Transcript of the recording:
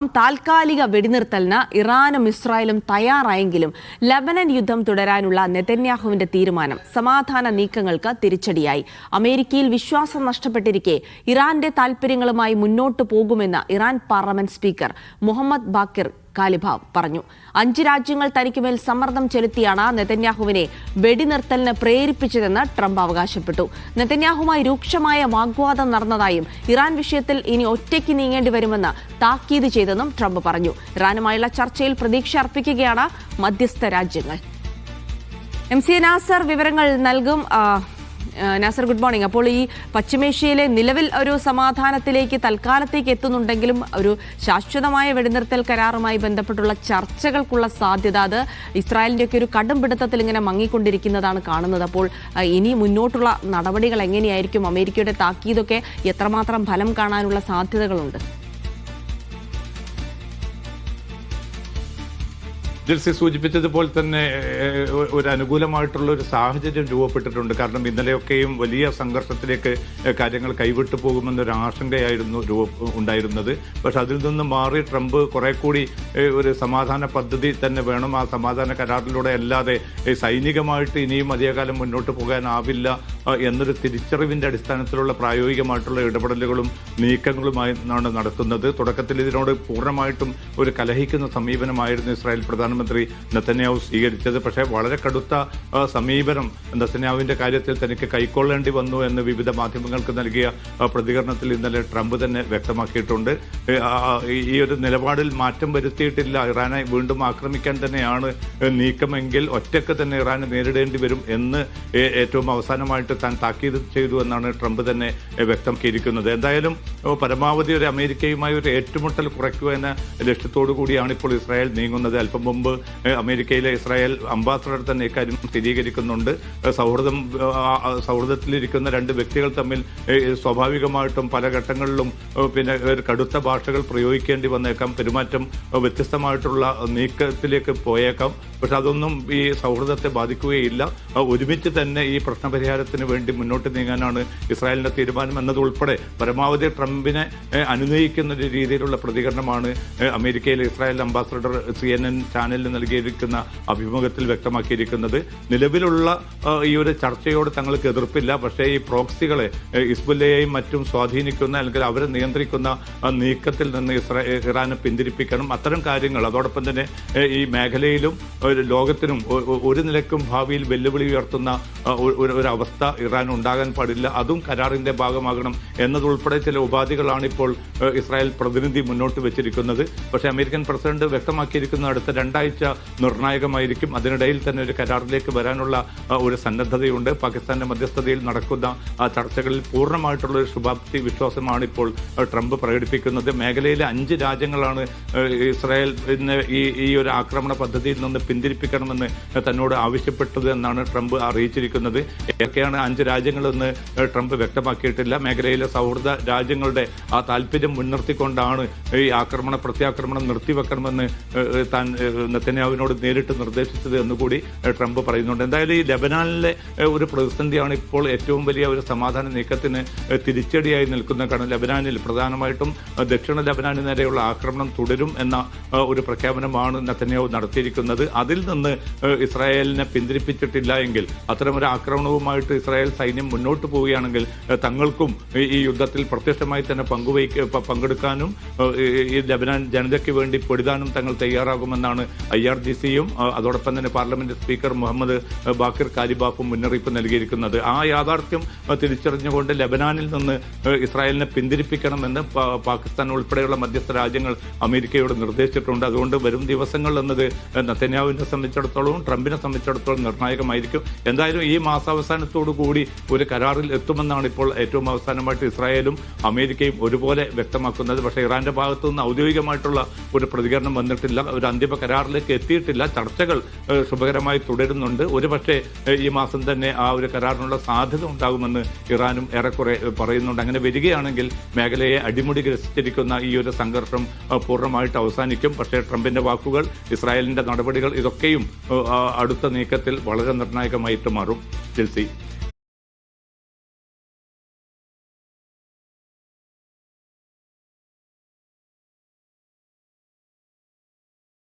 താൽക്കാലിക വെടിനിർത്തലിന് ഇറാനും ഇസ്രായേലും തയ്യാറായെങ്കിലും ലബനൻ യുദ്ധം തുടരാനുള്ള നെതന്യാഹുവിന്റെ തീരുമാനം സമാധാന നീക്കങ്ങൾക്ക് തിരിച്ചടിയായി. അമേരിക്കയിൽ വിശ്വാസം നഷ്ടപ്പെട്ടിരിക്കെ ഇറാന്റെ താൽപര്യങ്ങളുമായി മുന്നോട്ടു പോകുമെന്ന് Iran parliament speaker Mohammad Baqer Qalibaf പറഞ്ഞു. 5 രാജ്യങ്ങൾ തനിക്കുമേൽ സമ്മർദ്ദം ചെലുത്തിയാണ് നെതന്യാഹുവിനെ വെടിനിർത്തലിന് പ്രേരിപ്പിച്ചതെന്ന് ട്രംപ് അവകാശപ്പെട്ടു. നെതന്യാഹുമായി രൂക്ഷമായ വാഗ്വാദം നടന്നതായും ഇറാൻ വിഷയത്തിൽ ഇനി ഒറ്റയ്ക്ക് നീങ്ങേണ്ടി വരുമെന്ന് താക്കീത് ചെയ്തെന്നും ട്രംപ് പറഞ്ഞു. ഇറാനുമായുള്ള ചർച്ചയിൽ പ്രതീക്ഷ അർപ്പിക്കുകയാണ് മധ്യസ്ഥ രാജ്യങ്ങൾ. MC നാസർ വിവരങ്ങൾ നൽകും. Nasar, good morning. അപ്പോൾ ഈ പശ്ചിമേഷ്യയിലെ നിലവിൽ ഒരു സമാധാനത്തിലേക്ക് തൽക്കാലത്തേക്ക് എത്തുന്നുണ്ടെങ്കിലും ഒരു ശാശ്വതമായ വെടിനിർത്തൽ കരാറുമായി ബന്ധപ്പെട്ടുള്ള ചർച്ചകൾക്കുള്ള സാധ്യത അത് ഇസ്രായേലിൻ്റെയൊക്കെ ഒരു കടും പിടുത്തത്തിൽ ഇങ്ങനെ മങ്ങിക്കൊണ്ടിരിക്കുന്നതാണ് കാണുന്നത്. അപ്പോൾ ഇനി മുന്നോട്ടുള്ള നടപടികൾ എങ്ങനെയായിരിക്കും? അമേരിക്കയുടെ താക്കീതൊക്കെ എത്രമാത്രം ഫലം കാണാനുള്ള സാധ്യതകളുണ്ട്? ജിൽസി സൂചിപ്പിച്ചതുപോലെ തന്നെ ഒരു അനുകൂലമായിട്ടുള്ള ഒരു സാഹചര്യം രൂപപ്പെട്ടിട്ടുണ്ട്. കാരണം ഇന്നലെയൊക്കെയും വലിയ സംഘർഷത്തിലേക്ക് കാര്യങ്ങൾ കൈവിട്ടു പോകുമെന്നൊരു ആശങ്കയായിരുന്നു ഉണ്ടായിരുന്നത്. പക്ഷെ അതിൽ നിന്ന് മാറി ട്രംപ് കുറെ കൂടി ഒരു സമാധാന പദ്ധതി തന്നെ വേണം, ആ സമാധാന കരാറിലൂടെ അല്ലാതെ സൈനികമായിട്ട് ഇനിയും അധികകാലം മുന്നോട്ട് പോകാനാവില്ല എന്നൊരു തിരിച്ചറിവിന്റെ അടിസ്ഥാനത്തിലുള്ള പ്രായോഗികമായിട്ടുള്ള ഇടപെടലുകളും നീക്കങ്ങളുമാണ് നടത്തുന്നത്. തുടക്കത്തിൽ ഇതിനോട് പൂർണ്ണമായിട്ടും ഒരു കലഹിക്കുന്ന സമീപനമായിരുന്നു ഇസ്രായേൽ പ്രധാനമന്ത്രി നെതന്യാഹു സ്വീകരിച്ചത്. പക്ഷേ വളരെ കടുത്ത സമീപനം നെതന്യാഹുവിന്റെ കാര്യത്തിൽ തനിക്ക് കൈക്കൊള്ളേണ്ടി വന്നു എന്ന് വിവിധ മാധ്യമങ്ങൾക്ക് നൽകിയ പ്രതികരണത്തിൽ ഇന്നലെ ട്രംപ് തന്നെ വ്യക്തമാക്കിയിട്ടുണ്ട്. ഈ ഒരു നിലപാടിൽ മാറ്റം വരുത്തിയിട്ടില്ല. ഇറാനെ വീണ്ടും ആക്രമിക്കാൻ തന്നെയാണ് നീക്കമെങ്കിൽ ഒറ്റയ്ക്ക് തന്നെ ഇറാനെ നേരിടേണ്ടി വരും എന്ന് ഏറ്റവും അവസാനമായിട്ട് താൻ താക്കീത് ചെയ്തു എന്നാണ് ട്രംപ് തന്നെ വ്യക്തമാക്കിയിരിക്കുന്നത്. എന്തായാലും പരമാവധി ഒരു അമേരിക്കയുമായി ഒരു ഏറ്റുമുട്ടൽ കുറയ്ക്കുക എന്ന ലക്ഷ്യത്തോടു കൂടിയാണ് ഇപ്പോൾ ഇസ്രായേൽ നീങ്ങുന്നത്. അല്പം മുമ്പ് അമേരിക്കയിലെ ഇസ്രായേൽ അംബാസഡർ തന്നെ ഇക്കാര്യം സ്ഥിരീകരിക്കുന്നുണ്ട്. സൗഹൃദത്തിലിരിക്കുന്ന രണ്ട് വ്യക്തികൾ തമ്മിൽ സ്വാഭാവികമായിട്ടും പല ഘട്ടങ്ങളിലും പിന്നെ ഒരു കടുത്ത ഭാഷകൾ പ്രയോഗിക്കേണ്ടി വന്നേക്കാം, പെരുമാറ്റം വ്യത്യസ്തമായിട്ടുള്ള നീക്കത്തിലേക്ക് പോയേക്കാം. പക്ഷെ അതൊന്നും ഈ സൗഹൃദത്തെ ബാധിക്കുകയില്ല. ഒരുമിച്ച് തന്നെ ഈ പ്രശ്നപരിഹാരത്തിന് വേണ്ടി മുന്നോട്ട് നീങ്ങാനാണ് ഇസ്രായേലിന്റെ തീരുമാനം എന്നതുൾപ്പെടെ പരമാവധി ട്രംപിനെ അനുനയിക്കുന്ന ഒരു രീതിയിലുള്ള പ്രതികരണമാണ് അമേരിക്കയിലെ ഇസ്രായേൽ അംബാസഡർ CNN ചാനലിന് നൽകിയിരിക്കുന്ന അഭിമുഖത്തിൽ വ്യക്തമാക്കിയിരിക്കുന്നത്. നിലവിലുള്ള ഈ ഒരു ചർച്ചയോട് തങ്ങൾക്ക് എതിർപ്പില്ല, പക്ഷേ ഈ പ്രോക്സികളെ ഹിസ്ബുല്ലയെയും മറ്റും സ്വാധീനിക്കുന്ന അല്ലെങ്കിൽ അവരെ നിയന്ത്രിക്കുന്ന നീക്കത്തിൽ നിന്ന് ഇറാനെ പിന്തിരിപ്പിക്കണം. അത്തരം കാര്യങ്ങൾ അതോടൊപ്പം തന്നെ ഈ മേഖലയിലും ലോകത്തിനും ഒരു നിലക്കും ഭാവിയിൽ വെല്ലുവിളി ഉയർത്തുന്ന ഒരവസ്ഥ ഇറാൻ ഉണ്ടാകാൻ പാടില്ല, അതും കരാറിന്റെ ഭാഗമാകണം എന്നതുൾപ്പെടെ ചില ഉപാധികളാണ് ഇപ്പോൾ ഇസ്രായേൽ പ്രതിനിധി മുന്നോട്ട് വെച്ചിരിക്കുന്നത്. പക്ഷേ അമേരിക്കൻ പ്രസിഡന്റ് വ്യക്തമാക്കിയിരിക്കുന്ന അടുത്ത 2 ആഴ്ച നിർണായകമായിരിക്കും. അതിനിടയിൽ തന്നെ ഒരു കരാറിലേക്ക് വരാനുള്ള ഒരു സന്നദ്ധതയുണ്ട്. പാകിസ്ഥാന്റെ മധ്യസ്ഥതയിൽ നടക്കുന്ന ചർച്ചകളിൽ പൂർണ്ണമായിട്ടുള്ള ഒരു ശുഭാപ്തി വിശ്വാസമാണ് ഇപ്പോൾ ട്രംപ് പ്രകടിപ്പിക്കുന്നത്. മേഖലയിലെ 5 രാജ്യങ്ങളാണ് ഇസ്രായേൽ ഈ ഒരു ആക്രമണ പദ്ധതിയിൽ നിന്ന് പിന്തിരിപ്പിക്കണമെന്ന് തന്നോട് ആവശ്യപ്പെട്ടത് എന്നാണ് ട്രംപ് അറിയിച്ചിരിക്കുന്നത്. ഏതൊക്കെയാണ് 5 രാജ്യങ്ങളെന്ന് ട്രംപ് വ്യക്തമാക്കിയിട്ടില്ല. മേഖലയിലെ സൗഹൃദ രാജ്യങ്ങളുടെ ആ താല്പര്യം മുൻനിർത്തിക്കൊണ്ടാണ് ഈ പ്രത്യാക്രമണം നിർത്തിവെക്കണമെന്ന് താൻ നെതന്യാഹുവിനോട് നേരിട്ട് നിർദ്ദേശിച്ചത് എന്നുകൂടി ട്രംപ് പറയുന്നുണ്ട്. എന്തായാലും ഈ ലബനാനിലെ ഒരു പ്രതിസന്ധിയാണ് ഇപ്പോൾ ഏറ്റവും വലിയ ഒരു സമാധാന നീക്കത്തിന് തിരിച്ചടിയായി നിൽക്കുന്ന. കാരണം ലബനാനിൽ പ്രധാനമായിട്ടും ദക്ഷിണ ലബനാന് നേരെയുള്ള ആക്രമണം തുടരും എന്ന ഒരു പ്രഖ്യാപനമാണ് നെതന്യാഹു നടത്തിയിരിക്കുന്നത്. അതിൽ നിന്ന് ഇസ്രായേലിനെ പിന്തിരിപ്പിച്ചിട്ടില്ല എങ്കിൽ, അത്തരമൊരു ആക്രമണവുമായിട്ട് ഇസ്രായേൽ സൈന്യം മുന്നോട്ട് പോവുകയാണെങ്കിൽ തങ്ങൾക്കും ഈ യുദ്ധത്തിൽ പ്രത്യക്ഷമായി തന്നെ പങ്കെടുക്കാനും ഈ ലബനാൻ ജനതയ്ക്ക് വേണ്ടി പൊടിതാനും തങ്ങൾ തയ്യാറാകുമെന്നാണ് IRGCയും അതോടൊപ്പം തന്നെ പാർലമെന്റ് സ്പീക്കർ മുഹമ്മദ് ബാക്കിർ കാലിബാഫും മുന്നറിയിപ്പ് നൽകിയിരിക്കുന്നത്. ആ യാഥാർത്ഥ്യം തിരിച്ചറിഞ്ഞുകൊണ്ട് ലബനാനിൽ നിന്ന് ഇസ്രായേലിനെ പിന്തിരിപ്പിക്കണമെന്ന് പാകിസ്ഥാൻ ഉൾപ്പെടെയുള്ള മധ്യസ്ഥ രാജ്യങ്ങൾ അമേരിക്കയോട് നിർദ്ദേശിച്ചിട്ടുണ്ട്. അതുകൊണ്ട് വരും ദിവസങ്ങൾ എന്നത് നെതന്യാഹുവിനെ സംബന്ധിച്ചിടത്തോളം ട്രംപിനെ സംബന്ധിച്ചിടത്തോളം നിർണായകമായിരിക്കും. എന്തായാലും ഈ മാസാവസാനത്തോടു കൂടി ഒരു കരാറിൽ എത്തുമെന്നാണ് ഇപ്പോൾ ഏറ്റവും അവസാനമായിട്ട് ഇസ്രായേലും അമേരിക്കയും ഒരുപോലെ വ്യക്തമാക്കുന്നത്. പക്ഷേ ഇറാന്റെ ഭാഗത്തു നിന്ന് ഔദ്യോഗികമായിട്ടുള്ള ഒരു പ്രതികരണം വന്നിട്ടില്ല, ഒരു അന്തിമ കരാറിലേക്ക് എത്തിയിട്ടില്ല. ചർച്ചകൾ ശുഭകരമായി തുടരുന്നുണ്ട്. ഒരുപക്ഷെ ഈ മാസം തന്നെ ആ ഒരു കരാറിനുള്ള സാധ്യത ഉണ്ടാകുമെന്ന് ഇറാനും ഏറെക്കുറെ പറയുന്നുണ്ട്. അങ്ങനെ വരികയാണെങ്കിൽ മേഖലയെ അടിമുടി ഗ്രസിച്ചിരിക്കുന്ന ഈ ഒരു സംഘർഷം പൂർണ്ണമായിട്ട് അവസാനിക്കും. പക്ഷേ ട്രംപിന്റെ വാക്കുകൾ, ഇസ്രായേലിന്റെ നടപടികൾ ഇതൊക്കെയും അടുത്ത നീക്കത്തിൽ വളരെ നിർണായകമായിട്ട് മാറും. ജിൽസി.